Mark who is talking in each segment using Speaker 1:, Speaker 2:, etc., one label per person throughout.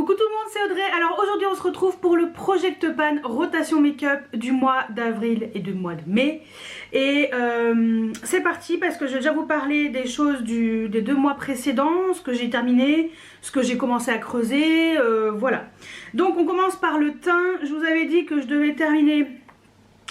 Speaker 1: Coucou tout le monde, c'est Audrey. Alors aujourd'hui on se retrouve pour le Project Pan rotation make-up du mois d'avril et du mois de mai. Et c'est parti parce que je vais déjà vous parler des choses des 2 mois précédents, ce que j'ai terminé, ce que j'ai commencé à creuser, voilà. Donc on commence par le teint. Je vous avais dit que je devais terminer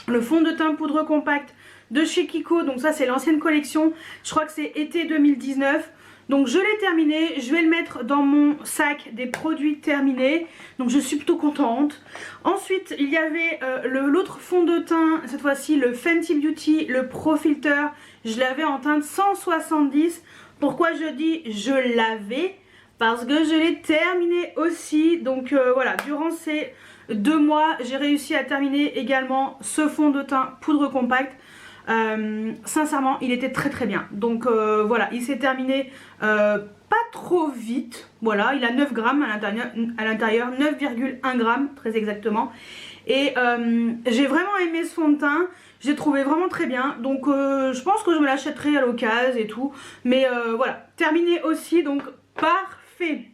Speaker 1: le fond de teint poudre compacte de chez Kiko. Donc ça c'est l'ancienne collection, je crois que c'est été 2019. Donc je l'ai terminé, je vais le mettre dans mon sac des produits terminés. Donc je suis plutôt contente. Ensuite il y avait l'autre fond de teint, cette fois-ci le Fenty Beauty, le Pro Filter. Je l'avais en teinte 170. Pourquoi je dis je l'avais? Parce que je l'ai terminé aussi. Donc voilà, durant ces 2 mois j'ai réussi à terminer également ce fond de teint poudre compacte. Sincèrement il était très bien. Donc voilà, il s'est terminé pas trop vite. Voilà, il a 9 grammes à l'intérieur, 9,1 grammes très exactement. Et j'ai vraiment aimé ce fond de teint, j'ai trouvé vraiment très bien. Donc je pense que je me l'achèterai à l'occasion et tout. Mais voilà, terminé aussi, donc parfait.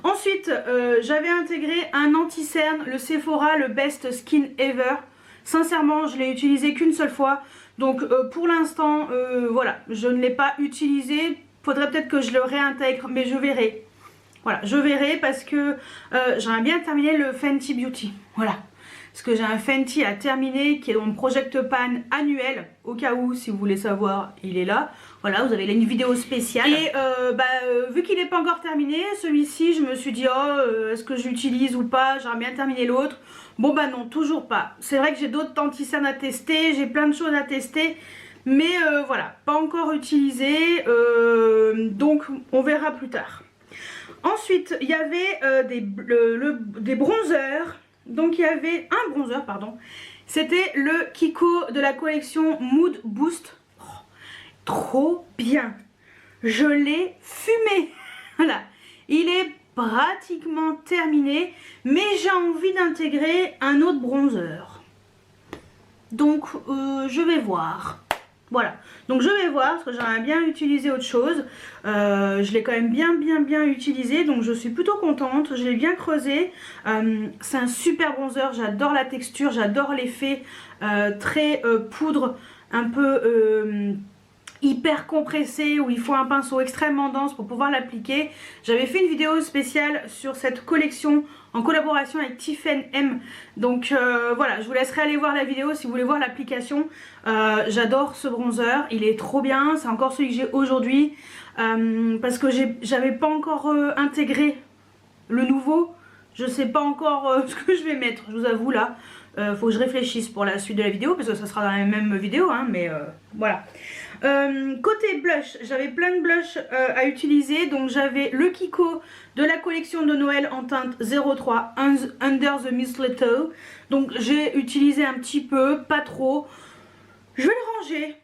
Speaker 1: Ensuite j'avais intégré un anti-cerne, le Sephora, le Best Skin Ever. Sincèrement je l'ai utilisé qu'une seule fois. Donc pour l'instant voilà, je ne l'ai pas utilisé. Faudrait peut-être que je le réintègre, mais je verrai. Voilà, je verrai parce que j'aimerais bien terminer le Fenty Beauty. Voilà, parce que j'ai un Fenty à terminer qui est dans mon Project Pan annuel. Au cas où, si vous voulez savoir, il est là. Voilà, vous avez là une vidéo spéciale. Et vu qu'il n'est pas encore terminé, celui-ci, je me suis dit, oh, est-ce que je l'utilise ou pas? J'aimerais bien terminer l'autre. Bon bah non, toujours pas. C'est vrai que j'ai d'autres anti-cernes à tester, j'ai plein de choses à tester. Mais voilà, pas encore utilisé. Donc on verra plus tard. Ensuite, il y avait des bronzers. Donc il y avait un bronzer, pardon. C'était le Kiko de la collection Mood Boost. Oh, trop bien. Je l'ai fumé. Voilà. Il est pratiquement terminé. Mais j'ai envie d'intégrer un autre bronzer. Donc je vais voir. Voilà, donc je vais voir parce que j'aimerais bien utiliser autre chose. Je l'ai quand même bien utilisé, donc je suis plutôt contente. Je l'ai bien creusé. C'est un super bronzer, j'adore la texture, j'adore l'effet très poudre, un peu hyper compressé, où il faut un pinceau extrêmement dense pour pouvoir l'appliquer. J'avais fait une vidéo spéciale sur cette collection en collaboration avec Tiffen M. Donc voilà, je vous laisserai aller voir la vidéo si vous voulez voir l'application. J'adore ce bronzer, il est trop bien. C'est encore celui que j'ai aujourd'hui parce que j'avais pas encore intégré le nouveau. Je sais pas encore ce que je vais mettre, je vous avoue là. Faut que je réfléchisse pour la suite de la vidéo parce que ça sera dans la même vidéo, hein, mais voilà. Côté blush, j'avais plein de blush à utiliser. Donc j'avais le Kiko de la collection de Noël en teinte 03 Under the Mistletoe. Donc j'ai utilisé un petit peu, pas trop. Je vais le ranger.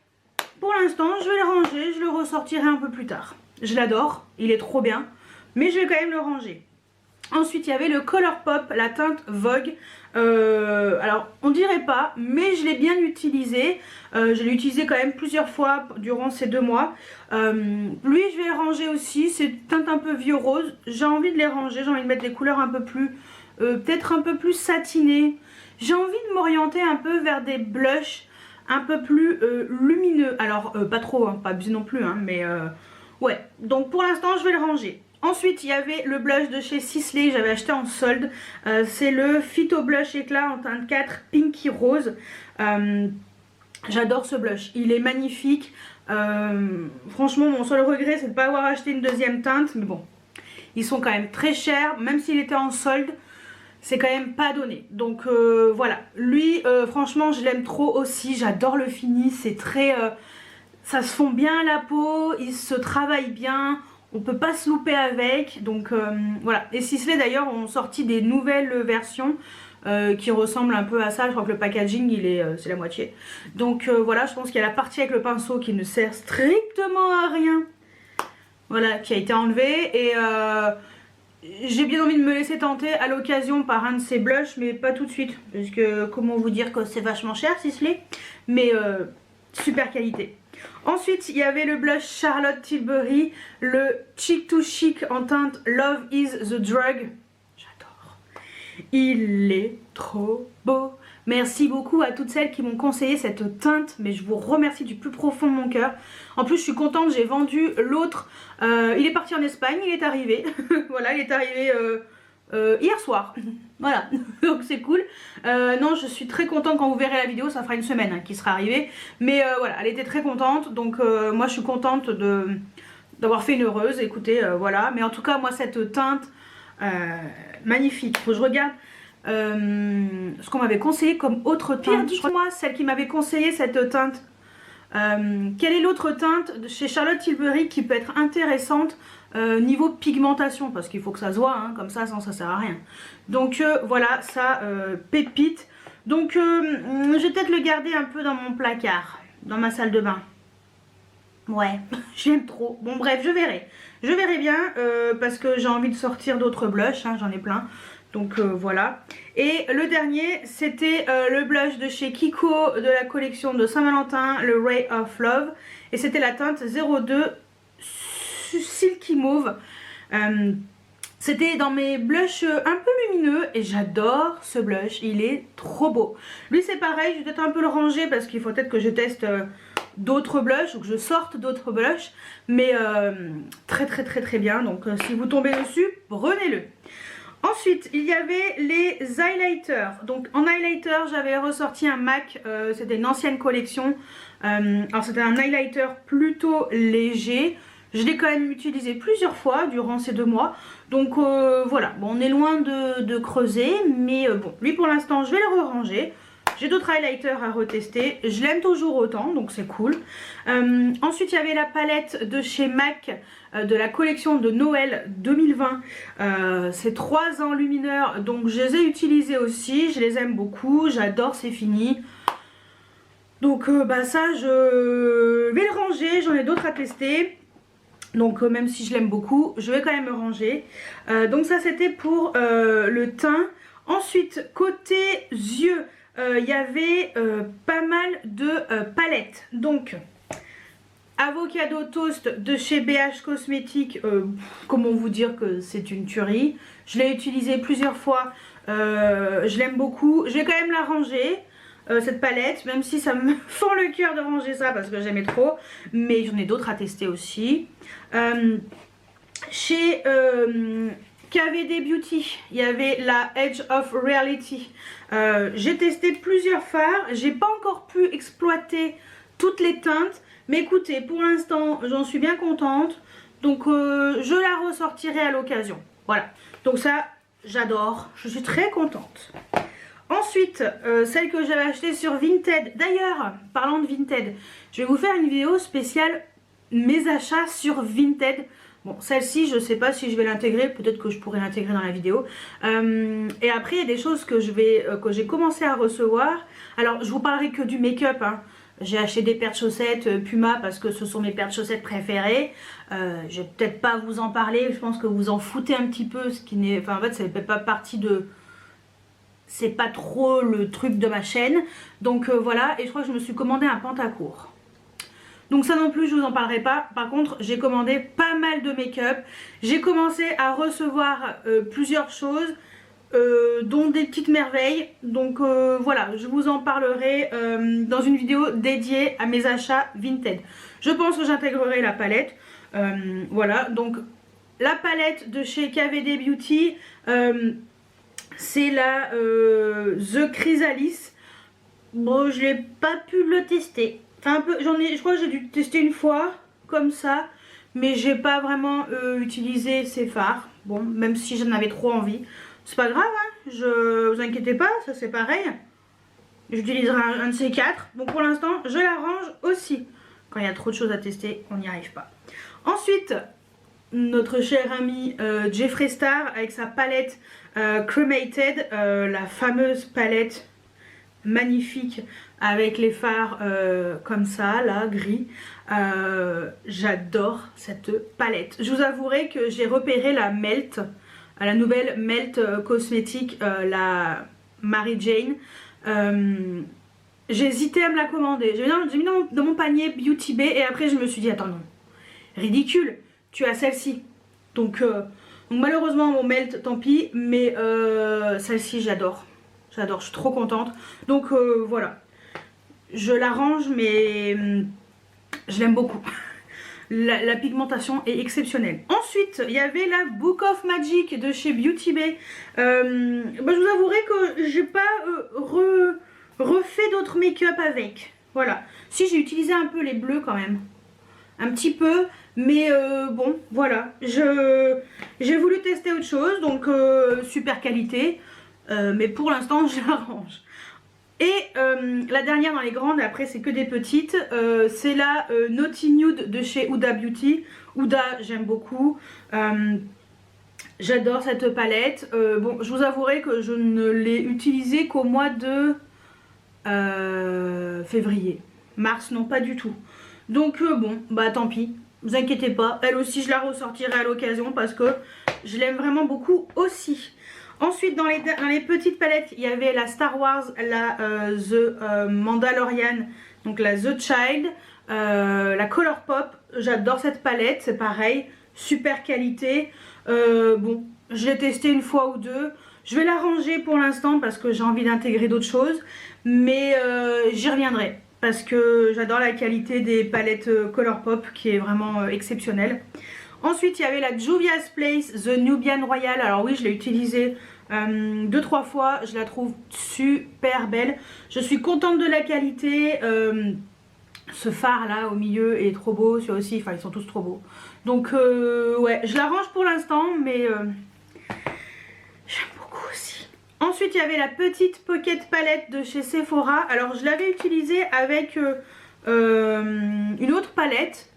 Speaker 1: Pour l'instant je vais le ranger, je le ressortirai un peu plus tard. Je l'adore, il est trop bien, mais je vais quand même le ranger. Ensuite il y avait le Colourpop, la teinte Vogue. Alors on dirait pas, mais je l'ai bien utilisé. Je l'ai utilisé quand même plusieurs fois durant ces 2 mois. Lui je vais le ranger aussi, c'est teinte un peu vieux rose. J'ai envie de les ranger, j'ai envie de mettre des couleurs un peu plus, peut-être un peu plus satinées. J'ai envie de m'orienter un peu vers des blushs un peu plus lumineux. Alors pas trop, hein, pas abusé non plus, hein, mais ouais. Donc pour l'instant je vais le ranger. Ensuite il y avait le blush de chez Sisley, j'avais acheté en solde. C'est le Phyto Blush Éclat en teinte 4 Pinky Rose. J'adore ce blush, il est magnifique. Franchement mon seul regret c'est de ne pas avoir acheté une deuxième teinte. Mais bon, ils sont quand même très chers, même s'il était en solde. C'est quand même pas donné. Donc voilà, lui franchement je l'aime trop aussi. J'adore le fini, c'est très... ça se fond bien à la peau, il se travaille bien. On peut pas se louper avec, donc voilà. Et Sisley d'ailleurs ont sorti des nouvelles versions qui ressemblent un peu à ça. Je crois que le packaging c'est la moitié. Donc voilà, je pense qu'il y a la partie avec le pinceau qui ne sert strictement à rien. Voilà, qui a été enlevée. Et j'ai bien envie de me laisser tenter à l'occasion par un de ces blushs, mais pas tout de suite. Parce que comment vous dire que c'est vachement cher Sisley. Mais super qualité. Ensuite il y avait le blush Charlotte Tilbury, le Cheek to Chic en teinte Love is the Drug. Il est trop beau. Merci beaucoup à toutes celles qui m'ont conseillé cette teinte, mais je vous remercie du plus profond de mon cœur. En plus je suis contente, j'ai vendu l'autre, il est parti en Espagne, il est arrivé, voilà, il est arrivé hier soir, voilà, donc c'est cool. Non, je suis très contente, quand vous verrez la vidéo, ça fera une semaine hein, qu'il sera arrivé, mais voilà, elle était très contente, donc moi je suis contente d'avoir fait une heureuse, écoutez, voilà, mais en tout cas moi cette teinte, magnifique, faut que je regarde ce qu'on m'avait conseillé comme autre teinte. Dites-moi celle qui m'avait conseillé cette teinte. Quelle est l'autre teinte de chez Charlotte Tilbury qui peut être intéressante niveau pigmentation, parce qu'il faut que ça se voit, hein, comme ça, ça sert à rien. Donc voilà, ça pépite. Donc je vais peut-être le garder un peu dans mon placard, dans ma salle de bain. Ouais, j'aime trop. Bon bref, je verrai bien parce que j'ai envie de sortir d'autres blushs, hein, j'en ai plein. Donc voilà. Et le dernier, c'était le blush de chez Kiko de la collection de Saint-Valentin, le Ray of Love. Et c'était la teinte 02 Silky Mauve. C'était dans mes blushs un peu lumineux et j'adore ce blush, il est trop beau. Lui c'est pareil, je vais peut-être un peu le ranger parce qu'il faut peut-être que je teste d'autres blushs ou que je sorte d'autres blushs. Mais très bien, donc si vous tombez dessus, prenez-le. Ensuite, il y avait les highlighters. Donc en highlighter, j'avais ressorti un MAC, c'était une ancienne collection. Alors c'était un highlighter plutôt léger. Je l'ai quand même utilisé plusieurs fois durant ces 2 mois. Donc voilà, bon, on est loin de creuser. Mais bon, lui pour l'instant, je vais le ranger. J'ai d'autres highlighters à retester. Je l'aime toujours autant, donc c'est cool. Ensuite, il y avait la palette de chez MAC de la collection de Noël 2020. C'est 3 enlumineurs, donc je les ai utilisés aussi. Je les aime beaucoup, j'adore, c'est fini. Donc bah ça, je vais le ranger. J'en ai d'autres à tester. Donc même si je l'aime beaucoup, je vais quand même le ranger. Donc ça, c'était pour le teint. Ensuite, côté yeux, il y avait pas mal de palettes. Donc Avocado Toast de chez BH Cosmétiques, comment vous dire que c'est une tuerie. Je l'ai utilisé plusieurs fois, je l'aime beaucoup. Je vais quand même la ranger, cette palette, même si ça me fend le cœur de ranger ça parce que j'aimais trop. Mais j'en ai d'autres à tester aussi. Chez KVD Beauty, il y avait la Edge of Reality. J'ai testé plusieurs fards, j'ai pas encore pu exploiter toutes les teintes, mais écoutez, pour l'instant j'en suis bien contente, donc je la ressortirai à l'occasion. Voilà, donc ça j'adore, je suis très contente. Ensuite, celle que j'avais achetée sur Vinted. D'ailleurs, parlant de Vinted, je vais vous faire une vidéo spéciale mes achats sur Vinted. Bon, celle-ci, je sais pas si je vais l'intégrer, peut-être que je pourrais l'intégrer dans la vidéo. Et après, il y a des choses que j'ai commencé à recevoir. Alors, je vous parlerai que du make-up, hein. J'ai acheté des paires de chaussettes Puma parce que ce sont mes paires de chaussettes préférées. Je vais peut-être pas vous en parler, je pense que vous en foutez un petit peu, ce qui n'est... Enfin, en fait, ça ne fait pas partie de... C'est pas trop le truc de ma chaîne. Donc voilà, et je crois que je me suis commandé un pantacourt. Donc ça non plus je vous en parlerai pas. Par contre j'ai commandé pas mal de make-up. J'ai commencé à recevoir plusieurs choses, dont des petites merveilles. Donc voilà, je vous en parlerai dans une vidéo dédiée à mes achats Vinted. Je pense que j'intégrerai la palette. Voilà, donc la palette de chez KVD Beauty, c'est la The Chrysalis. Bon, je n'ai pas pu le tester. Enfin, un peu, je crois que j'ai dû tester une fois, comme ça. Mais j'ai pas vraiment utilisé ces fards. Bon, même si j'en avais trop envie. C'est pas grave, hein. Vous inquiétez pas, ça c'est pareil. J'utiliserai un de ces 4. Donc pour l'instant, je la range aussi. Quand il y a trop de choses à tester, on n'y arrive pas. Ensuite, notre cher ami Jeffree Star avec sa palette Cremated, la fameuse palette magnifique avec les fards comme ça, là, gris. J'adore cette palette. Je vous avouerai que j'ai repéré la Melt, la nouvelle Melt cosmétique, la Mary Jane. J'ai hésité à me la commander. J'ai mis dans mon panier Beauty Bay et après je me suis dit attends non, ridicule, tu as celle-ci. Donc Donc malheureusement mon melt tant pis, mais celle-ci j'adore. J'adore, je suis trop contente. Donc voilà, je la range mais je l'aime beaucoup. La pigmentation est exceptionnelle. Ensuite, il y avait la Book of Magic de chez Beauty Bay. Je vous avouerai que j'ai pas refait d'autres make-up avec. Voilà. Si, j'ai utilisé un peu les bleus quand même. Un petit peu. Mais bon, voilà. J'ai voulu tester autre chose. Donc, super qualité. Mais pour l'instant, je la range. Et la dernière dans les grandes, après c'est que des petites, c'est la Naughty Nude de chez Huda Beauty. Huda, j'aime beaucoup. J'adore cette palette. Bon, je vous avouerai que je ne l'ai utilisée qu'au mois de février. Mars, non, pas du tout. Donc bon, bah tant pis. Vous inquiétez pas. Elle aussi, je la ressortirai à l'occasion parce que je l'aime vraiment beaucoup aussi. Ensuite, dans les petites palettes, il y avait la Star Wars, la The Mandalorian, donc la The Child, la Colourpop. J'adore cette palette, c'est pareil, super qualité. Bon, je l'ai testé une fois ou deux. Je vais la ranger pour l'instant parce que j'ai envie d'intégrer d'autres choses. Mais j'y reviendrai parce que j'adore la qualité des palettes Colourpop qui est vraiment exceptionnelle. Ensuite, il y avait la Juvia's Place, The Nubian Royal. Alors oui, je l'ai utilisée 2-3 fois. Je la trouve super belle. Je suis contente de la qualité. Ce phare là au milieu est trop beau. Celui aussi, enfin ils sont tous trop beaux. Donc ouais, je la range pour l'instant, mais j'aime beaucoup aussi. Ensuite, il y avait la petite Pocket palette de chez Sephora. Alors je l'avais utilisée avec une autre palette.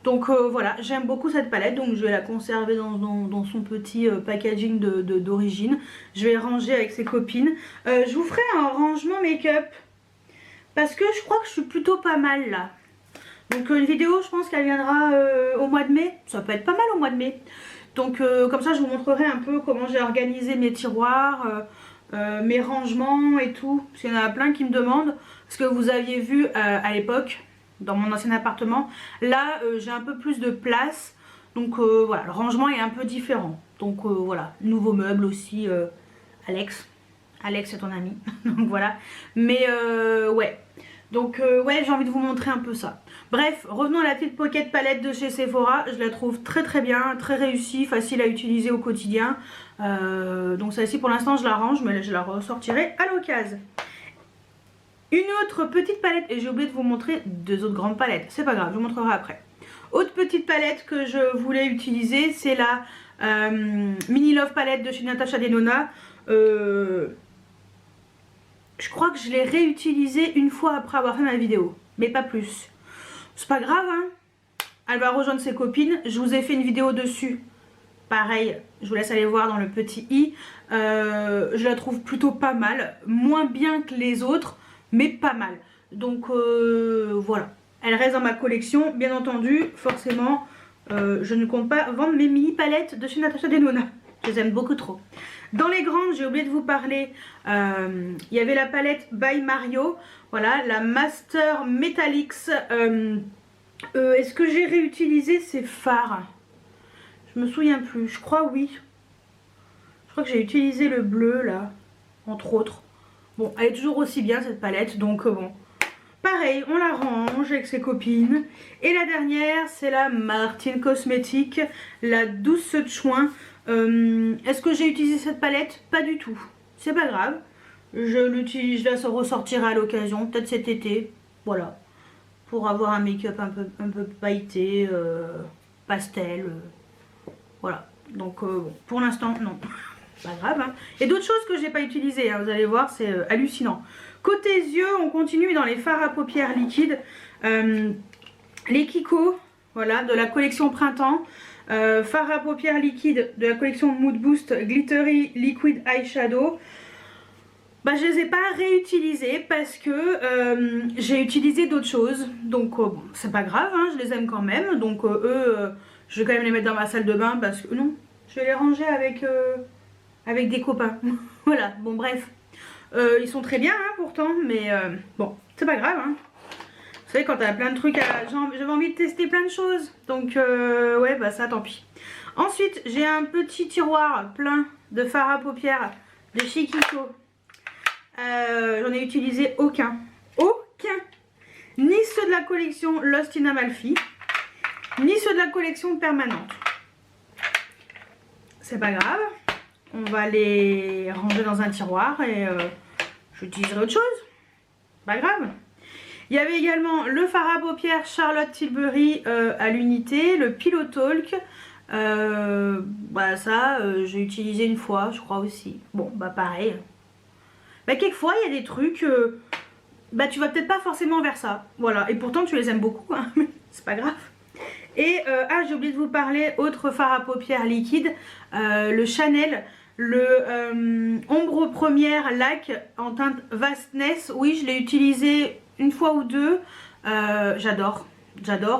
Speaker 1: Donc voilà, j'aime beaucoup cette palette, donc je vais la conserver dans son petit packaging d'origine. Je vais ranger avec ses copines. Je vous ferai un rangement make-up parce que je crois que je suis plutôt pas mal là. Donc une vidéo, je pense qu'elle viendra au mois de mai. Ça peut être pas mal au mois de mai. Donc comme ça, je vous montrerai un peu comment j'ai organisé mes tiroirs, mes rangements et tout. Parce qu'il y en a plein qui me demandent. Parce que vous aviez vu à l'époque, dans mon ancien appartement, là j'ai un peu plus de place, donc voilà, le rangement est un peu différent. Donc voilà, nouveau meuble aussi, Alex c'est ton ami. Donc voilà, mais ouais, donc ouais, j'ai envie de vous montrer un peu ça. Bref, revenons à la petite Pocket palette de chez Sephora. Je la trouve très très bien, très réussie, facile à utiliser au quotidien. Donc celle-ci pour l'instant je la range, mais je la ressortirai à l'occasion. Une autre petite palette, et j'ai oublié de vous montrer deux autres grandes palettes, c'est pas grave, je vous montrerai après. Autre petite palette que je voulais utiliser, c'est la Mini Love palette de chez Natasha Denona. Je crois que je l'ai réutilisée une fois après avoir fait ma vidéo, mais pas plus. C'est pas grave, hein. Elle va rejoindre ses copines, je vous ai fait une vidéo dessus. Pareil, je vous laisse aller voir dans le petit i. Je la trouve plutôt pas mal, moins bien que les autres, mais pas mal. Donc voilà, elle reste dans ma collection, bien entendu. Forcément, je ne compte pas vendre mes mini palettes de chez Natasha Denona. Je les aime beaucoup trop. Dans les grandes, j'ai oublié de vous parler, il y avait la palette by Mario. Voilà, la Master Metallics. Est-ce que j'ai réutilisé ces fards? Je me souviens plus, je crois oui. Je crois que j'ai utilisé le bleu là, entre autres. Bon, elle est toujours aussi bien cette palette, donc bon. Pareil, on la range avec ses copines. Et la dernière, c'est la Martin Cosmetics, la douce chouin. Est-ce que j'ai utilisé cette palette? Pas du tout. C'est pas grave. Je la ressortirai à l'occasion, peut-être cet été. Voilà. Pour avoir un make-up un peu pailleté, pastel. Voilà. Donc bon, pour l'instant, non. Pas grave, hein. Et d'autres choses que j'ai pas utilisées, hein, vous allez voir, c'est hallucinant. Côté yeux, on continue dans les fards à paupières liquides. Les Kiko, voilà, de la collection printemps. Fards à paupières liquides de la collection Mood Boost Glittery Liquid Eyeshadow. Bah, je les ai pas réutilisés parce que j'ai utilisé d'autres choses. Donc bon, c'est pas grave, hein, je les aime quand même. Donc eux, je vais quand même les mettre dans ma salle de bain parce que non, je vais les ranger avec des copains. Voilà, bon bref. Ils sont très bien hein, pourtant, mais bon, c'est pas grave. Hein. savez, quand t'as plein de trucs, j'avais envie de tester plein de choses. Donc, ouais, bah ça, tant pis. Ensuite, j'ai un petit tiroir plein de fards à paupières de chez Kiko. J'en ai utilisé aucun. Aucun. Ni ceux de la collection Lost in Amalfi, ni ceux de la collection permanente. C'est pas grave. On va les ranger dans un tiroir et j'utiliserai autre chose. Pas grave. Il y avait également le fard à paupières Charlotte Tilbury à l'unité, le Pillow Talk. Bah ça, j'ai utilisé une fois, je crois aussi. Bon, bah pareil. Bah quelquefois, il y a des trucs, bah tu vas peut-être pas forcément vers ça. Voilà, et pourtant tu les aimes beaucoup, hein, mais c'est pas grave. Et, j'ai oublié de vous parler, autre fard à paupières liquide, le Chanel, le ombre première lac en teinte Vastness. Oui, je l'ai utilisé une fois ou deux, j'adore,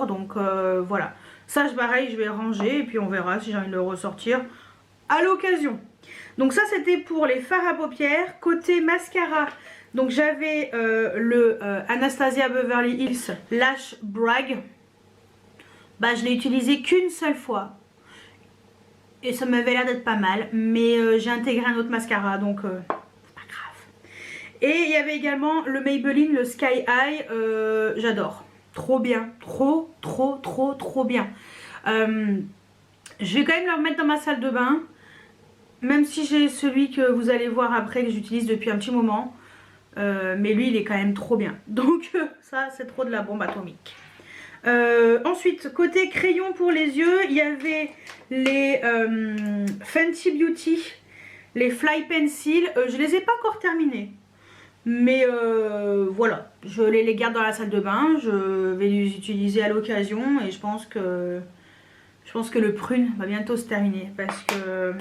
Speaker 1: donc voilà. Ça, pareil, je vais ranger et puis on verra si j'ai envie de le ressortir à l'occasion. Donc ça, c'était pour les fards à paupières. Côté mascara, donc j'avais le Anastasia Beverly Hills Lash Brag. Bah, je l'ai utilisé qu'une seule fois. Et ça m'avait l'air d'être pas mal. Mais j'ai intégré un autre mascara, donc c'est pas grave. Et il y avait également le Maybelline, le Sky High. J'adore. Trop bien. Trop bien. Je vais quand même le remettre dans ma salle de bain. Même si j'ai celui que vous allez voir après que j'utilise depuis un petit moment. Mais lui il est quand même trop bien. Donc ça c'est trop de la bombe atomique. Ensuite côté crayon pour les yeux, il y avait les Fenty Beauty, les Fly Pencil. Je les ai pas encore terminés. Mais voilà, je les garde dans la salle de bain. Je vais les utiliser à l'occasion. Et je pense que le prune va bientôt se terminer. Parce que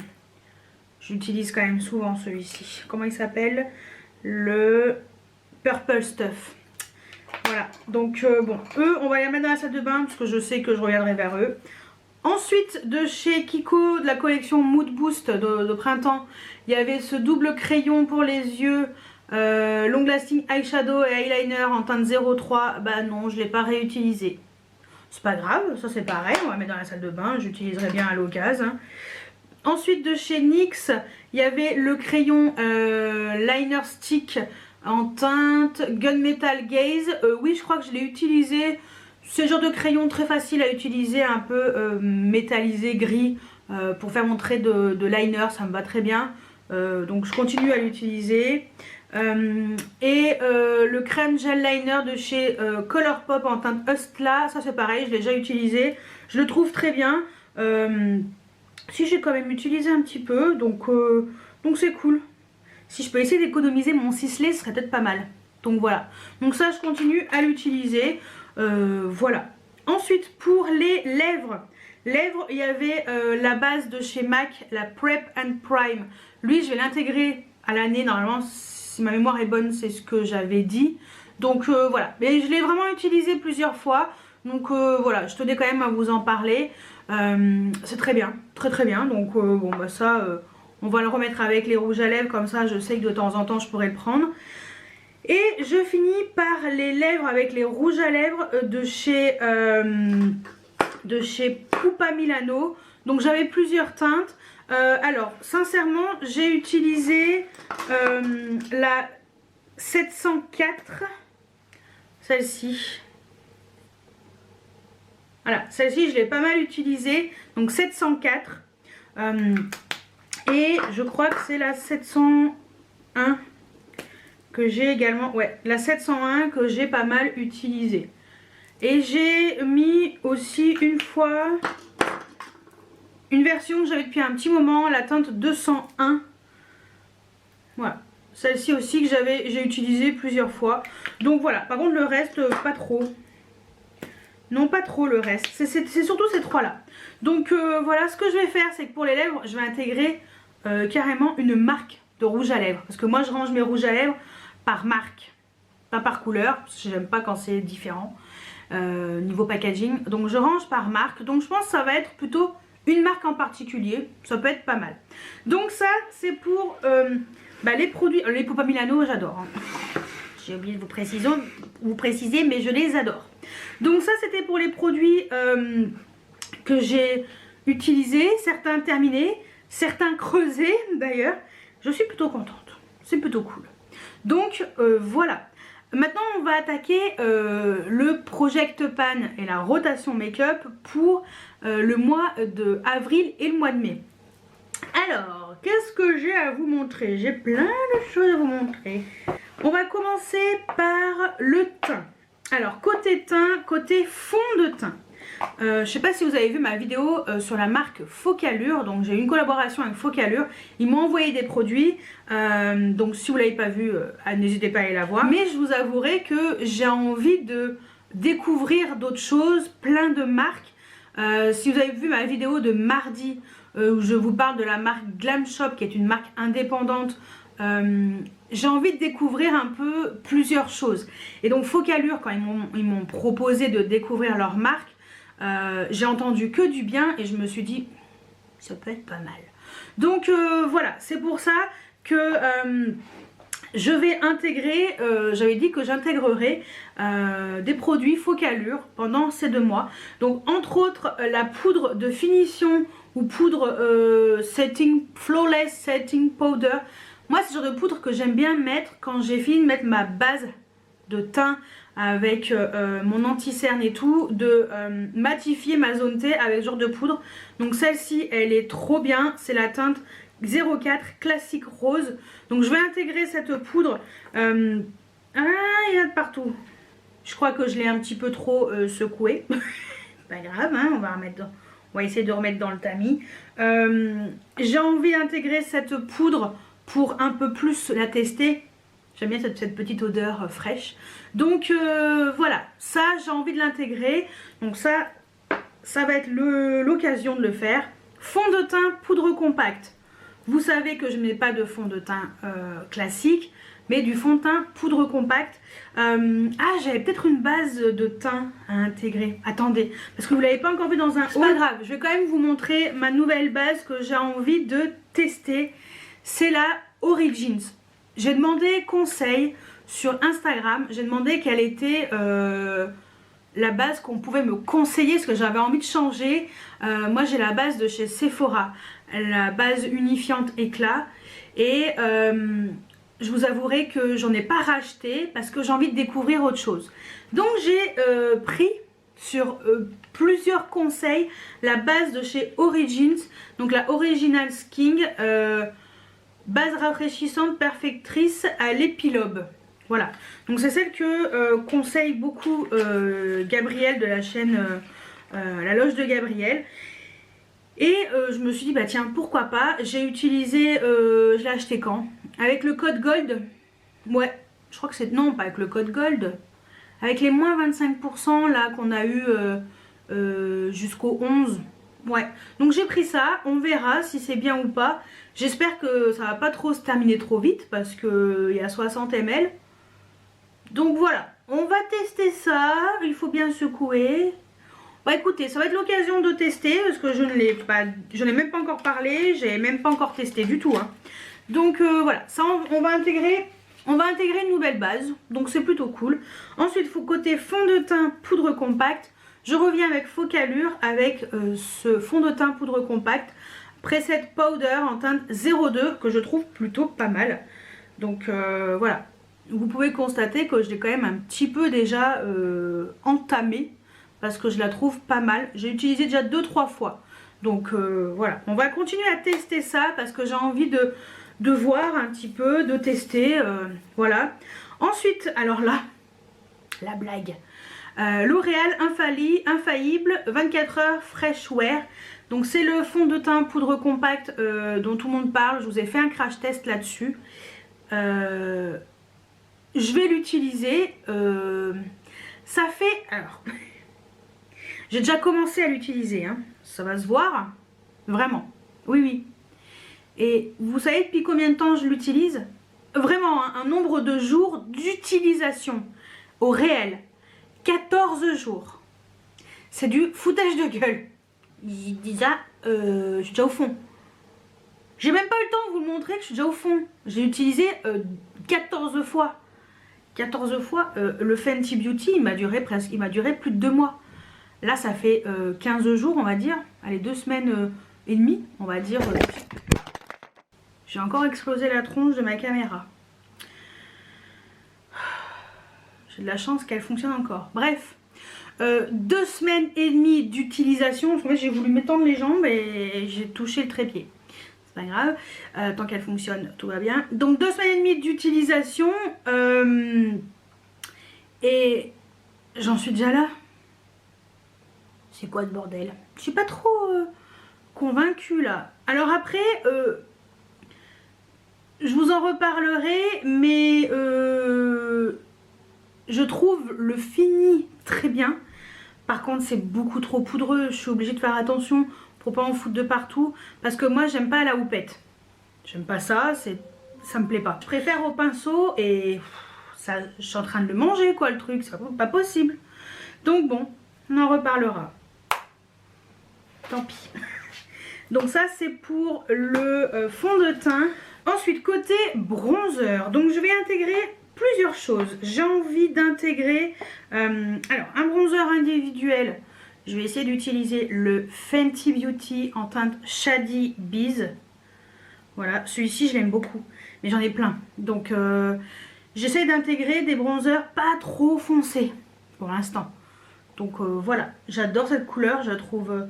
Speaker 1: j'utilise quand même souvent celui-ci. Comment il s'appelle? Le Purple Stuff. Voilà, donc bon, eux, on va les mettre dans la salle de bain parce que je sais que je reviendrai vers eux. Ensuite, de chez Kiko, de la collection Mood Boost de printemps, il y avait ce double crayon pour les yeux, Long Lasting Eyeshadow et Eyeliner en teinte 03. Bah non, je ne l'ai pas réutilisé. C'est pas grave, ça c'est pareil, on va mettre dans la salle de bain, j'utiliserai bien à l'occasion. Ensuite de chez NYX, il y avait le crayon Liner Stick en teinte Gunmetal Gaze. Oui, je crois que je l'ai utilisé. C'est le genre de crayon très facile à utiliser, un peu métallisé, gris, pour faire mon trait de liner, ça me va très bien. Donc je continue à l'utiliser. Et le crème gel liner de chez Colourpop en teinte Hustla, ça c'est pareil, je l'ai déjà utilisé. Je le trouve très bien. Si j'ai quand même utilisé un petit peu, donc c'est cool. Si je peux essayer d'économiser mon ciselé, ce serait peut-être pas mal. Donc voilà. Donc ça, je continue à l'utiliser. Voilà. Ensuite, pour les lèvres. Lèvres, il y avait la base de chez MAC, la Prep and Prime. Lui, je vais l'intégrer à l'année. Normalement, si ma mémoire est bonne, c'est ce que j'avais dit. Donc voilà. Mais je l'ai vraiment utilisé plusieurs fois. Donc voilà, je tenais quand même à vous en parler. C'est très bien. Très bien. Donc bon, bah ça... on va le remettre avec les rouges à lèvres, comme ça je sais que de temps en temps je pourrais le prendre. Et je finis par les lèvres avec les rouges à lèvres de chez Pupa Milano. Donc j'avais plusieurs teintes. Alors sincèrement j'ai utilisé la 704, celle-ci. Voilà, celle-ci je l'ai pas mal utilisée. Donc 704. Et je crois que c'est la 701 que j'ai également, ouais, la 701 que j'ai pas mal utilisée. Et j'ai mis aussi une fois une version que j'avais depuis un petit moment, la teinte 201. Voilà, celle-ci aussi que j'ai utilisée plusieurs fois. Donc voilà, par contre le reste, pas trop. Non, pas trop le reste. C'est surtout ces trois-là. Donc voilà, ce que je vais faire, c'est que pour les lèvres, je vais intégrer carrément une marque de rouge à lèvres. Parce que moi, je range mes rouges à lèvres par marque, pas par couleur. Parce que j'aime pas quand c'est différent niveau packaging. Donc je range par marque. Donc je pense que ça va être plutôt une marque en particulier. Ça peut être pas mal. Donc ça, c'est pour les produits. Les Pupa Milano, j'adore. Hein. j'ai oublié de vous préciser, mais je les adore. Donc ça c'était pour les produits que j'ai utilisés, certains terminés, certains creusés d'ailleurs. Je suis plutôt contente, c'est plutôt cool. Donc voilà. Maintenant on va attaquer le Project Pan et la rotation make-up pour le mois d'avril et le mois de mai. Alors, qu'est-ce que j'ai à vous montrer? J'ai plein de choses à vous montrer. On va commencer par le teint. Alors, côté teint, côté fond de teint. Je ne sais pas si vous avez vu ma vidéo sur la marque Focalure. Donc, j'ai eu une collaboration avec Focalure. Ils m'ont envoyé des produits. Donc, si vous ne l'avez pas vu, n'hésitez pas à aller la voir. Mais je vous avouerai que j'ai envie de découvrir d'autres choses, plein de marques. Si vous avez vu ma vidéo de mardi, où je vous parle de la marque Glam Shop, qui est une marque indépendante, j'ai envie de découvrir un peu plusieurs choses. Et donc Focalure, quand ils m'ont proposé de découvrir leur marque, j'ai entendu que du bien et je me suis dit ça peut être pas mal. Donc voilà, c'est pour ça que je vais intégrer, j'avais dit que j'intégrerai des produits Focalure pendant ces 2 mois. Donc entre autres la poudre de finition ou poudre flawless setting powder. Moi c'est le genre de poudre que j'aime bien mettre quand j'ai fini de mettre ma base de teint avec mon anti-cerne et tout, de matifier ma zone T avec ce genre de poudre. Donc celle-ci elle est trop bien, c'est la teinte 04 classique rose. Donc je vais intégrer cette poudre. Ah, il y en a de partout. Je crois que je l'ai un petit peu trop secoué. Pas grave, hein, on va essayer de remettre dans le tamis. J'ai envie d'intégrer cette poudre pour un peu plus la tester. J'aime bien cette petite odeur fraîche. Donc voilà, ça j'ai envie de l'intégrer. Donc ça va être l'occasion de le faire. Fond de teint poudre compacte. Vous savez que je ne mets pas de fond de teint classique, mais du fond de teint poudre compacte. Ah, j'avais peut-être une base de teint à intégrer. Attendez, parce que vous ne l'avez pas encore vu dans un haul. C'est pas grave, je vais quand même vous montrer ma nouvelle base que j'ai envie de tester. C'est la Origins. J'ai demandé conseil sur Instagram. J'ai demandé quelle était la base qu'on pouvait me conseiller, parce que j'avais envie de changer. Moi j'ai la base de chez Sephora, la base unifiante éclat, et je vous avouerai que j'en ai pas racheté parce que j'ai envie de découvrir autre chose. Donc j'ai pris sur plusieurs conseils la base de chez Origins, donc la Original Skin base rafraîchissante perfectrice à l'épilobe. Voilà, donc c'est celle que conseille beaucoup Gabriel de la chaîne La Loge de Gabriel. Et je me suis dit bah tiens pourquoi pas. J'ai utilisé, je l'ai acheté quand? Avec le code Gold. Ouais, je crois que c'est, non pas avec le code Gold, avec les moins 25% là qu'on a eu jusqu'au 11. Ouais, donc j'ai pris ça, on verra si c'est bien ou pas. J'espère que ça va pas trop se terminer trop vite parce qu'il y a 60 ml. Donc voilà, on va tester ça, il faut bien secouer. Bah écoutez, ça va être l'occasion de tester parce que je n'ai même pas encore parlé, j'ai même pas encore testé du tout. Hein. Donc voilà, ça on va intégrer une nouvelle base, donc c'est plutôt cool. Ensuite, côté fond de teint poudre compacte, je reviens avec Focalure avec ce fond de teint poudre compacte Preset Powder en teinte 02 que je trouve plutôt pas mal. Donc voilà, vous pouvez constater que je l'ai quand même un petit peu déjà entamée parce que je la trouve pas mal. J'ai utilisé déjà 2-3 fois. Donc voilà, on va continuer à tester ça parce que j'ai envie de voir un petit peu, de tester. Voilà. Ensuite, alors là, la blague. L'Oréal Infaillible 24 heures Fresh Wear. Donc c'est le fond de teint poudre compacte dont tout le monde parle. Je vous ai fait un crash test là-dessus. Je vais l'utiliser. Ça fait... Alors, j'ai déjà commencé à l'utiliser. Hein. Ça va se voir. Vraiment. Oui, oui. Et vous savez depuis combien de temps je l'utilise? Vraiment, hein, un nombre de jours d'utilisation au réel. 14 jours. C'est du foutage de gueule. Déjà, je suis déjà au fond. J'ai même pas eu le temps de vous le montrer que je suis déjà au fond. J'ai utilisé 14 fois. 14 fois. Le Fenty Beauty, il m'a duré plus de 2 mois. Là, ça fait 15 jours, on va dire. Allez, 2 semaines et demie, on va dire. J'ai encore explosé la tronche de ma caméra. J'ai de la chance qu'elle fonctionne encore. Bref, 2 semaines et demie d'utilisation. En fait, j'ai voulu m'étendre les jambes et j'ai touché le trépied. C'est pas grave, tant qu'elle fonctionne, tout va bien. Donc 2 semaines et demie d'utilisation et j'en suis déjà là. C'est quoi ce bordel? Je suis pas trop convaincue là. Alors après, je vous en reparlerai, mais je trouve le fini très bien. Par contre, c'est beaucoup trop poudreux. Je suis obligée de faire attention pour pas en foutre de partout. Parce que moi, j'aime pas la houppette. J'aime pas ça, ça me plaît pas. Je préfère au pinceau et ça, je suis en train de le manger, quoi, le truc. C'est pas possible. Donc bon, on en reparlera. Tant pis. Donc ça, c'est pour le fond de teint. Ensuite, côté bronzer. Donc je vais intégrer plusieurs choses. J'ai envie d'intégrer alors un bronzer individuel. Je vais essayer d'utiliser le Fenty Beauty en teinte Shady Bees. Voilà, celui-ci je l'aime beaucoup, mais j'en ai plein. Donc j'essaie d'intégrer des bronzers pas trop foncés pour l'instant. Donc voilà, j'adore cette couleur, je la trouve.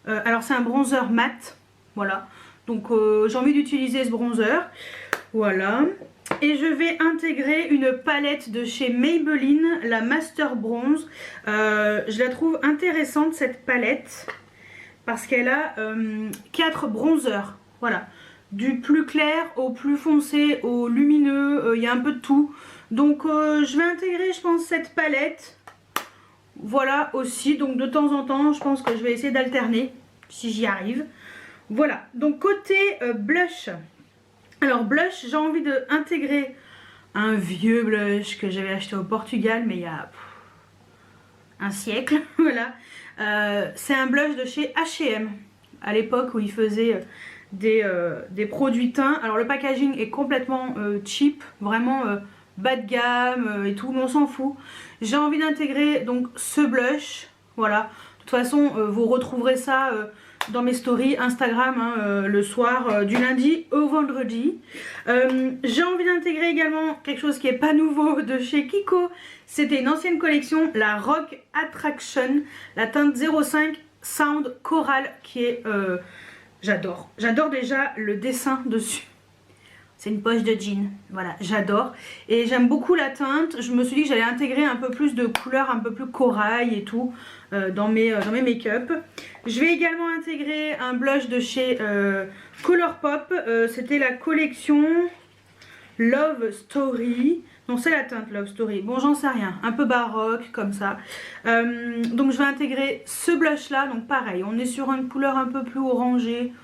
Speaker 1: Alors c'est un bronzer mat, voilà. Donc j'ai envie d'utiliser ce bronzer, voilà. Et je vais intégrer une palette de chez Maybelline, la Master Bronze. Je la trouve intéressante cette palette parce qu'elle a 4 bronzers. Voilà, du plus clair au plus foncé, au lumineux, il y a un peu de tout. Donc je vais intégrer, je pense, cette palette. Voilà aussi, donc de temps en temps, je pense que je vais essayer d'alterner si j'y arrive. Voilà, donc côté blush. Alors blush, j'ai envie d'intégrer un vieux blush que j'avais acheté au Portugal, mais il y a un siècle, voilà. C'est un blush de chez H&M, à l'époque où ils faisaient des produits teints. Alors le packaging est complètement cheap, vraiment bas de gamme et tout, mais on s'en fout. J'ai envie d'intégrer donc ce blush, voilà. De toute façon, vous retrouverez ça dans mes stories Instagram hein, le soir du lundi au vendredi. J'ai envie d'intégrer également quelque chose qui n'est pas nouveau de chez Kiko. C'était une ancienne collection, la Rock Attraction, la teinte 05 Sound Coral qui est... j'adore. J'adore déjà le dessin dessus. C'est une poche de jean, voilà, j'adore. Et j'aime beaucoup la teinte. Je me suis dit que j'allais intégrer un peu plus de couleurs, un peu plus corail et tout dans mes make-up. Je vais également intégrer un blush de chez Colourpop. C'était la collection Love Story. Non, c'est la teinte Love Story. Bon, j'en sais rien. Un peu baroque, comme ça. Donc, je vais intégrer ce blush-là. Donc, pareil, on est sur une couleur un peu plus orangée.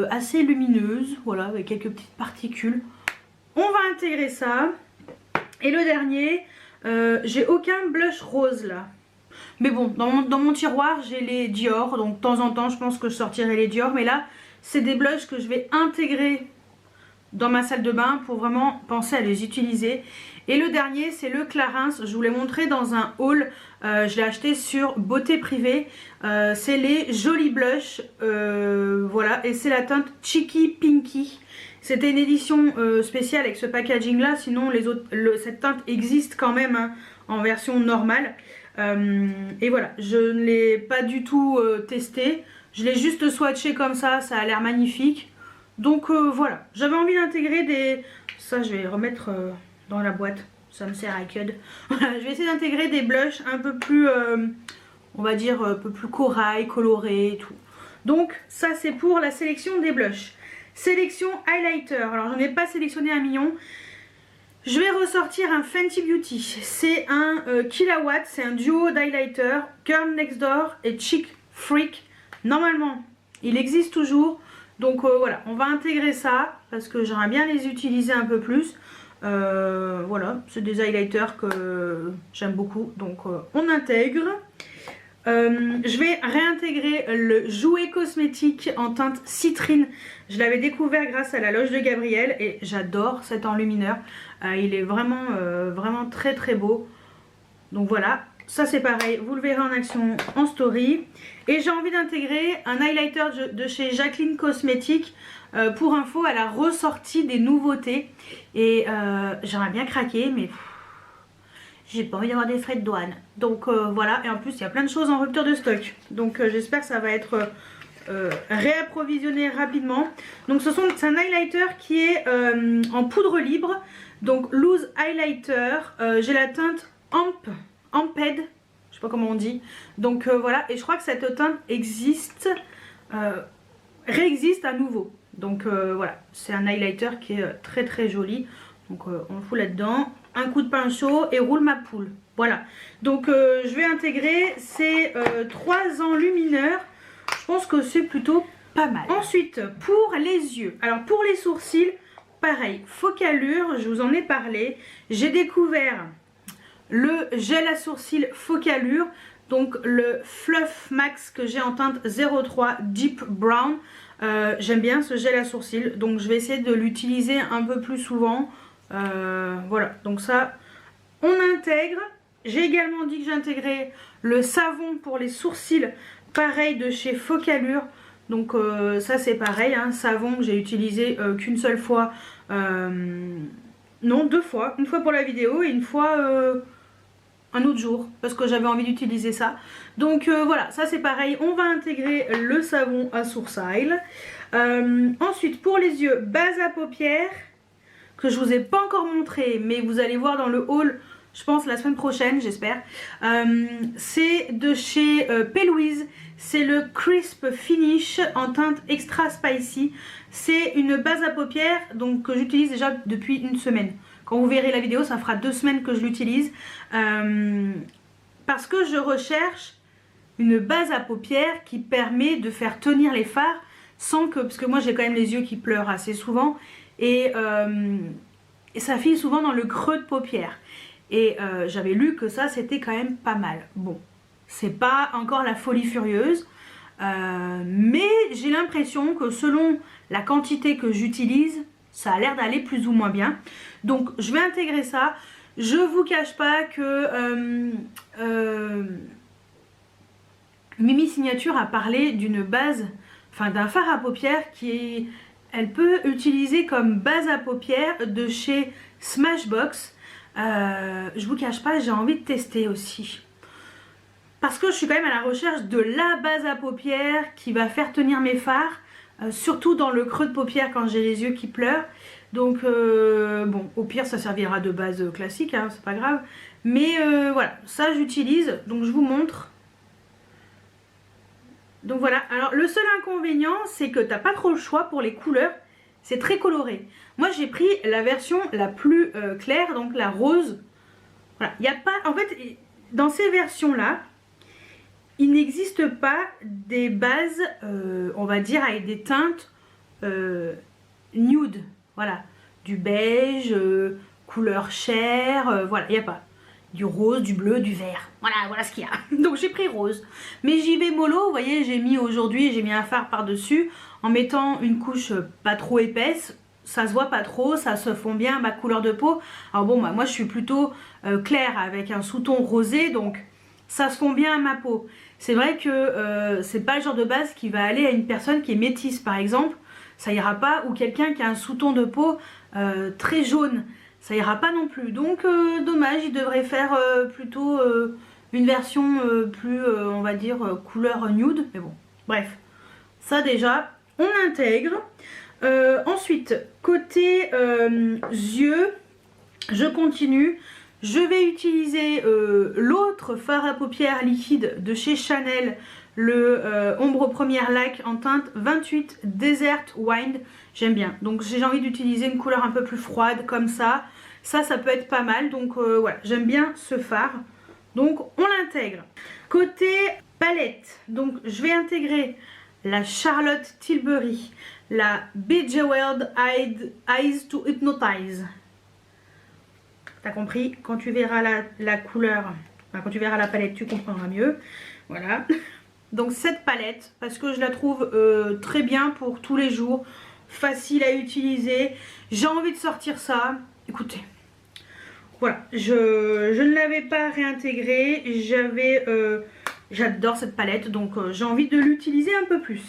Speaker 1: Assez lumineuse, voilà, avec quelques petites particules. On va intégrer ça. Et le dernier, j'ai aucun blush rose là. Mais bon, dans mon tiroir, j'ai les Dior. Donc de temps en temps, je pense que je sortirai les Dior. Mais là, c'est des blushs que je vais intégrer dans ma salle de bain pour vraiment penser à les utiliser. Et le dernier, c'est le Clarins. Je vous l'ai montré dans un haul. Je l'ai acheté sur Beauté Privée. C'est les jolis blushs. Voilà. Et c'est la teinte Cheeky Pinky. C'était une édition spéciale avec ce packaging là. Sinon, cette teinte existe quand même hein, en version normale. Et voilà. Je ne l'ai pas du tout testé. Je l'ai juste swatché comme ça. Ça a l'air magnifique. Donc voilà. J'avais envie d'intégrer des... Ça, je vais remettre... dans la boîte, ça me sert à cud. Voilà, je vais essayer d'intégrer des blushs un peu plus, on va dire, un peu plus corail, coloré et tout. Donc ça c'est pour la sélection des blushs. Sélection highlighter, alors j'en ai pas sélectionné un million. Je vais ressortir un Fenty Beauty. C'est un Killawatt, c'est un duo d'highlighter, Girl Next Door et Chic Freak. Normalement, il existe toujours. Donc voilà, on va intégrer ça parce que j'aimerais bien les utiliser un peu plus. Voilà, c'est des highlighters que j'aime beaucoup, donc on intègre. Je vais réintégrer le jouet cosmétique en teinte citrine. Je l'avais découvert grâce à la loge de Gabriel et j'adore cet enlumineur. Il est vraiment, vraiment très très beau. Donc voilà, ça c'est pareil, vous le verrez en action en story. Et j'ai envie d'intégrer un highlighter de chez Jacqueline Cosmétiques. Pour info, elle a ressorti des nouveautés. Et j'aimerais bien craquer, mais j'ai pas envie d'avoir des frais de douane. Donc voilà, et en plus il y a plein de choses en rupture de stock. Donc j'espère que ça va être réapprovisionné rapidement. Donc c'est un highlighter qui est en poudre libre. Donc loose highlighter, j'ai la teinte Amped, je sais pas comment on dit. Donc voilà, et je crois que cette teinte existe, réexiste à nouveau. Donc voilà, c'est un highlighter qui est très très joli. Donc on le fout là-dedans, un coup de pinceau et roule ma poule. Voilà, donc je vais intégrer ces 3 enlumineurs. Je pense que c'est plutôt pas mal. Ensuite, pour les yeux, alors pour les sourcils, pareil, Focalure, je vous en ai parlé. J'ai découvert le gel à sourcils Focalure, donc le Fluff Max que j'ai en teinte 03 Deep Brown. J'aime bien ce gel à sourcils, donc je vais essayer de l'utiliser un peu plus souvent. Voilà, donc ça, on intègre. J'ai également dit que j'intégrais le savon pour les sourcils, pareil de chez Focalure. Donc ça c'est pareil, hein, savon que j'ai utilisé qu'une seule fois. Non, 2 fois. Une fois pour la vidéo et une fois un autre jour parce que j'avais envie d'utiliser ça. Donc voilà, ça c'est pareil, on va intégrer le savon à sourcils. Ensuite pour les yeux, base à paupières que je vous ai pas encore montré, mais vous allez voir dans le haul, je pense la semaine prochaine, j'espère. C'est de chez P. Louise, c'est le Crisp Finish en teinte extra spicy. C'est une base à paupières donc que j'utilise déjà depuis une semaine. Quand vous verrez la vidéo, ça fera 2 semaines que je l'utilise. Parce que je recherche une base à paupières qui permet de faire tenir les fards sans que... Parce que moi j'ai quand même les yeux qui pleurent assez souvent. Et ça file souvent dans le creux de paupières. Et j'avais lu que ça c'était quand même pas mal. Bon, c'est pas encore la folie furieuse. Mais j'ai l'impression que selon la quantité que j'utilise, ça a l'air d'aller plus ou moins bien. Donc je vais intégrer ça. Je vous cache pas que Mimi Signature a parlé d'une base, enfin d'un fard à paupières qui elle peut utiliser comme base à paupières de chez Smashbox. Je vous cache pas, j'ai envie de tester aussi. Parce que je suis quand même à la recherche de la base à paupières qui va faire tenir mes fards. Surtout dans le creux de paupières quand j'ai les yeux qui pleurent. Donc bon, au pire ça servira de base classique, hein, c'est pas grave. Mais voilà, ça j'utilise, donc je vous montre. Donc voilà, alors le seul inconvénient c'est que t'as pas trop le choix pour les couleurs. C'est très coloré. Moi j'ai pris la version la plus claire, donc la rose. Voilà, il n'y a pas, en fait, dans ces versions là, il n'existe pas des bases, on va dire, avec des teintes nude. Voilà, du beige, couleur chair, voilà, il n'y a pas. Du rose, du bleu, du vert. Voilà ce qu'il y a. Donc j'ai pris rose. Mais j'y vais mollo, vous voyez, j'ai mis aujourd'hui, j'ai mis un fard par-dessus en mettant une couche pas trop épaisse. Ça se voit pas trop, ça se fond bien à ma couleur de peau. Alors bon, bah, moi je suis plutôt claire avec un sous-ton rosé, donc ça se fond bien à ma peau. C'est vrai que c'est pas le genre de base qui va aller à une personne qui est métisse par exemple. Ça ira pas, ou quelqu'un qui a un sous-ton de peau très jaune. Ça ira pas non plus. Donc dommage, il devrait faire plutôt une version plus, on va dire, couleur nude. Mais bon, bref. Ça déjà, on intègre. Ensuite, côté yeux, je continue. Je vais utiliser l'autre fard à paupières liquide de chez Chanel, le Ombre Première Lac en teinte 28 Desert Wind. J'aime bien. Donc j'ai envie d'utiliser une couleur un peu plus froide comme ça. Ça peut être pas mal. Donc voilà, j'aime bien ce fard. Donc on l'intègre. Côté palette, donc je vais intégrer la Charlotte Tilbury, la Bejeweled Eyes to Hypnotize. T'as compris? Quand tu verras la couleur, enfin, quand tu verras la palette, tu comprendras mieux. Voilà. Donc cette palette, parce que je la trouve très bien pour tous les jours, facile à utiliser. J'ai envie de sortir ça. Écoutez, voilà, je ne l'avais pas réintégrée. J'adore cette palette, donc j'ai envie de l'utiliser un peu plus.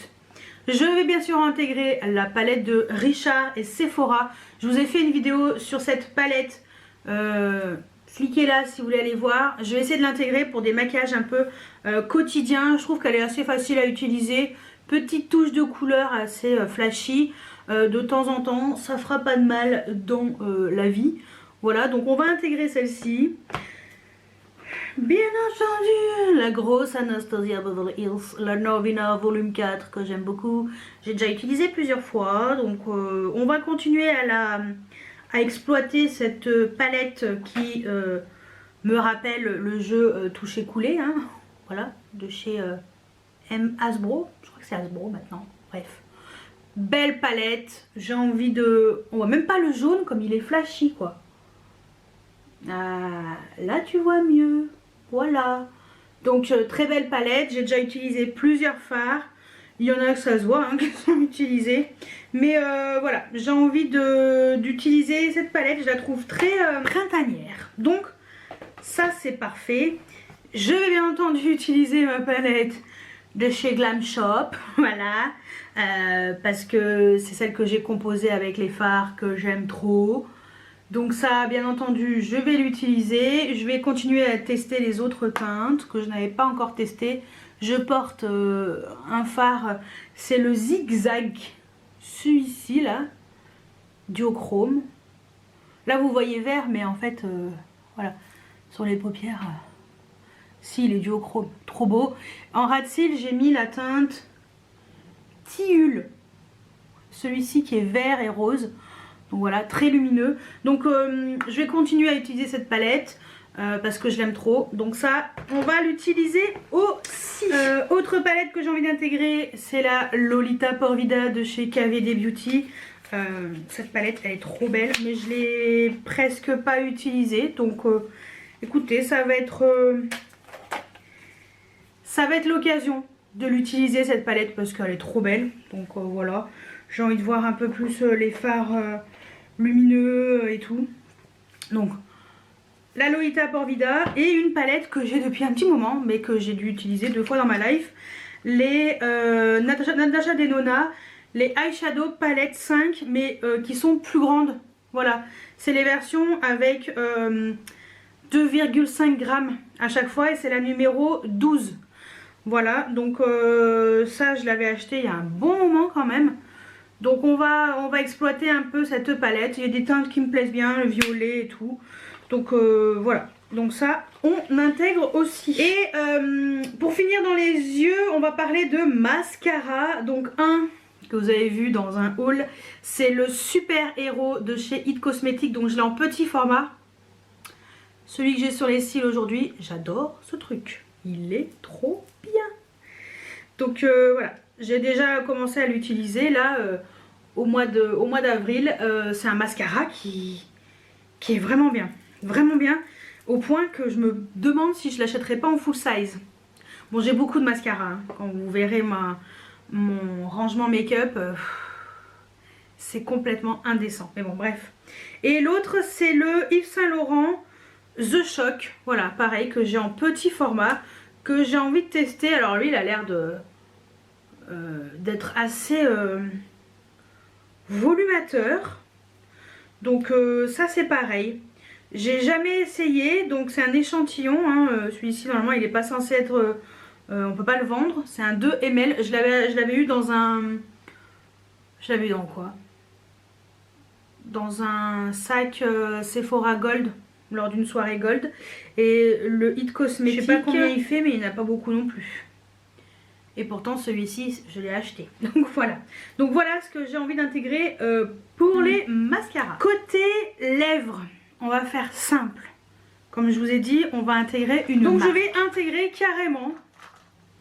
Speaker 1: Je vais bien sûr intégrer la palette de Richard et Sephora. Je vous ai fait une vidéo sur cette palette. Cliquez là si vous voulez aller voir. Je vais essayer de l'intégrer pour des maquillages un peu quotidiens. Je trouve qu'elle est assez facile à utiliser. Petite touche de couleur assez flashy. De temps en temps, ça fera pas de mal dans la vie. Voilà, donc on va intégrer celle-ci. Bien entendu, la grosse Anastasia Beverly Hills, la Norvina volume 4 que j'aime beaucoup. J'ai déjà utilisé plusieurs fois, donc on va continuer à exploiter cette palette qui me rappelle le jeu Toucher Coulé, hein, voilà, de chez M. Hasbro, je crois que c'est Hasbro maintenant, bref. Belle palette, j'ai envie de... On voit même pas le jaune comme il est flashy quoi. Ah, là tu vois mieux, voilà. Donc très belle palette, j'ai déjà utilisé plusieurs fards. Il y en a que ça se voit hein, qui sont utilisés. Mais voilà, j'ai envie d'utiliser cette palette. Je la trouve très printanière. Donc ça c'est parfait. Je vais bien entendu utiliser ma palette de chez Glam Shop. Voilà. Parce que c'est celle que j'ai composée avec les fards que j'aime trop. Donc ça bien entendu je vais l'utiliser. Je vais continuer à tester les autres teintes que je n'avais pas encore testées. Je porte un fard, c'est le Zigzag, celui-ci là, duochrome. Là vous voyez vert mais en fait voilà, sur les paupières, si il est duochrome, trop beau. En ras de cils j'ai mis la teinte Tilleul, celui-ci qui est vert et rose. Donc voilà, très lumineux. Donc je vais continuer à utiliser cette palette parce que je l'aime trop. Donc ça, on va l'utiliser aussi. Autre palette que j'ai envie d'intégrer, c'est la Lolita Porvida de chez KVD Beauty. Cette palette, elle est trop belle, mais je l'ai presque pas utilisée. Donc écoutez, ça va être l'occasion de l'utiliser cette palette parce qu'elle est trop belle. Donc voilà, j'ai envie de voir un peu plus les fards lumineux et tout. Donc la Lolita Porvida et une palette que j'ai depuis un petit moment mais que j'ai dû utiliser 2 fois dans ma life, les Natasha Denona, les eyeshadow palette 5 mais qui sont plus grandes. Voilà, c'est les versions avec 2,5 grammes à chaque fois et c'est la numéro 12. Voilà, donc ça je l'avais acheté il y a un bon moment quand même. Donc on va exploiter un peu cette palette. Il y a des teintes qui me plaisent bien, le violet et tout. Donc voilà, donc ça on intègre aussi. Et pour finir dans les yeux, on va parler de mascara. Donc un que vous avez vu dans un haul, c'est le Super Héros de chez It Cosmetics. Donc je l'ai en petit format. Celui que j'ai sur les cils aujourd'hui, j'adore ce truc. Il est trop bien. Donc voilà, j'ai déjà commencé à l'utiliser là au mois d'avril. C'est un mascara qui est vraiment bien. Vraiment bien. Au point que je me demande si je l'achèterai pas en full size. Bon, j'ai beaucoup de mascara. Hein. Quand vous verrez mon rangement make-up, c'est complètement indécent. Mais bon, bref. Et l'autre, c'est le Yves Saint Laurent The Shock. Voilà, pareil, que j'ai en petit format. Que j'ai envie de tester. Alors lui il a l'air d'être assez volumateur. Donc ça c'est pareil. J'ai jamais essayé. Donc c'est un échantillon hein. Celui-ci normalement il n'est pas censé être... on peut pas le vendre. C'est un 2 ml. Je l'avais eu dans un... Je l'avais eu dans quoi? Dans un sac Sephora Gold. Lors d'une soirée gold. Et le It Cosmetics, je sais pas combien il fait mais il n'y en a pas beaucoup non plus. Et pourtant celui-ci je l'ai acheté. Donc voilà. Donc voilà ce que j'ai envie d'intégrer pour les mascaras. Côté lèvres, on va faire simple. Comme je vous ai dit, on va intégrer une marque. Donc je vais intégrer carrément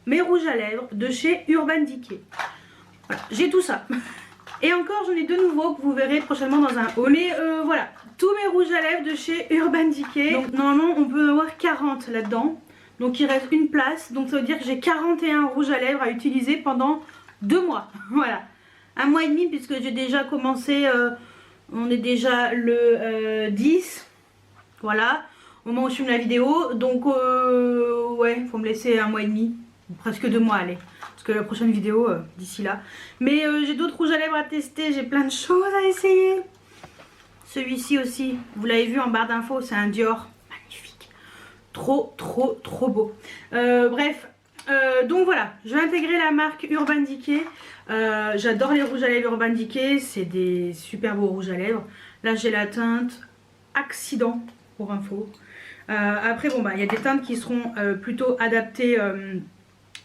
Speaker 1: mes rouges à lèvres de chez Urban Decay. Voilà, j'ai tout ça. Et encore j'en ai de nouveaux que vous verrez prochainement dans un haul. Mais voilà, tous mes rouges à lèvres de chez Urban Decay. Donc normalement on peut en avoir 40 là-dedans. Donc il reste une place, donc ça veut dire que j'ai 41 rouges à lèvres à utiliser pendant 2 mois. Voilà, 1 mois et demi puisque j'ai déjà commencé, on est déjà le 10, voilà, au moment où je filme la vidéo. Donc ouais, il faut me laisser 1 mois et demi, presque 2 mois, allez. Parce que la prochaine vidéo d'ici là. Mais j'ai d'autres rouges à lèvres à tester, j'ai plein de choses à essayer. Celui-ci aussi, vous l'avez vu en barre d'infos, c'est un Dior. Magnifique. Trop beau. Bref, donc voilà, je vais intégrer la marque Urban Decay. J'adore les rouges à lèvres Urban Decay, c'est des super beaux rouges à lèvres. Là j'ai la teinte Accident pour info. Après bon bah il y a des teintes qui seront plutôt adaptées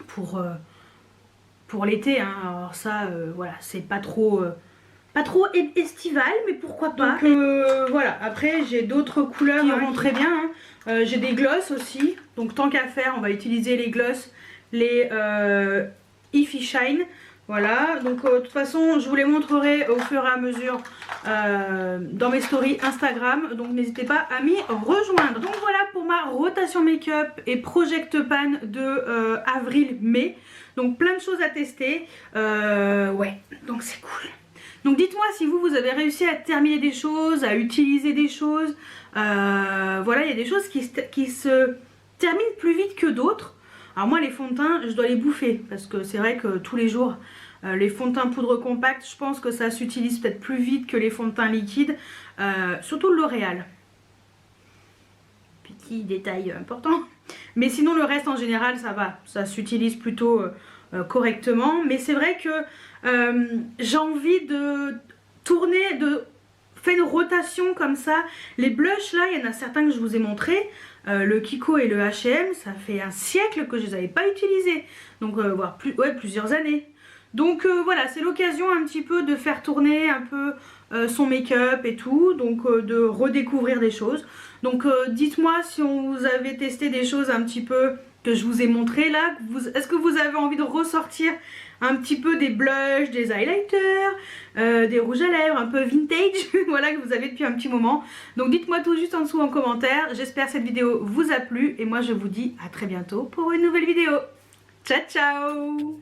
Speaker 1: pour l'été, hein. Alors ça voilà, c'est pas trop estival, mais pourquoi pas. Donc voilà, après j'ai d'autres couleurs qui iront très bien, hein. J'ai des glosses aussi, donc tant qu'à faire on va utiliser les glosses, les Ify Shine. Voilà, donc de toute façon je vous les montrerai au fur et à mesure dans mes stories Instagram, donc n'hésitez pas à m'y rejoindre. Donc voilà pour ma rotation make-up et project pan de avril-mai. Donc plein de choses à tester, ouais, donc c'est cool. Donc dites-moi si vous avez réussi à terminer des choses, à utiliser des choses. Voilà, il y a des choses qui se terminent plus vite que d'autres. Alors moi les fonds de teint, je dois les bouffer parce que c'est vrai que tous les jours, les fonds de teint poudre compacte, je pense que ça s'utilise peut-être plus vite que les fonds de teint liquides. Surtout le L'Oréal. Petit détail important. Mais sinon le reste en général ça va, ça s'utilise plutôt correctement. Mais c'est vrai que j'ai envie de tourner, de faire une rotation comme ça. Les blushs là, il y en a certains que je vous ai montré, le Kiko et le H&M, ça fait un siècle que je les avais pas utilisés, donc voire plusieurs années. Donc voilà, c'est l'occasion un petit peu de faire tourner un peu son make-up et tout, donc de redécouvrir des choses. Donc dites-moi si vous avez testé des choses un petit peu que je vous ai montré là. Est-ce que vous avez envie de ressortir un petit peu des blushs, des highlighters, des rouges à lèvres un peu vintage, voilà, que vous avez depuis un petit moment. Donc dites-moi tout juste en dessous en commentaire. J'espère que cette vidéo vous a plu et moi je vous dis à très bientôt pour une nouvelle vidéo. Ciao ciao.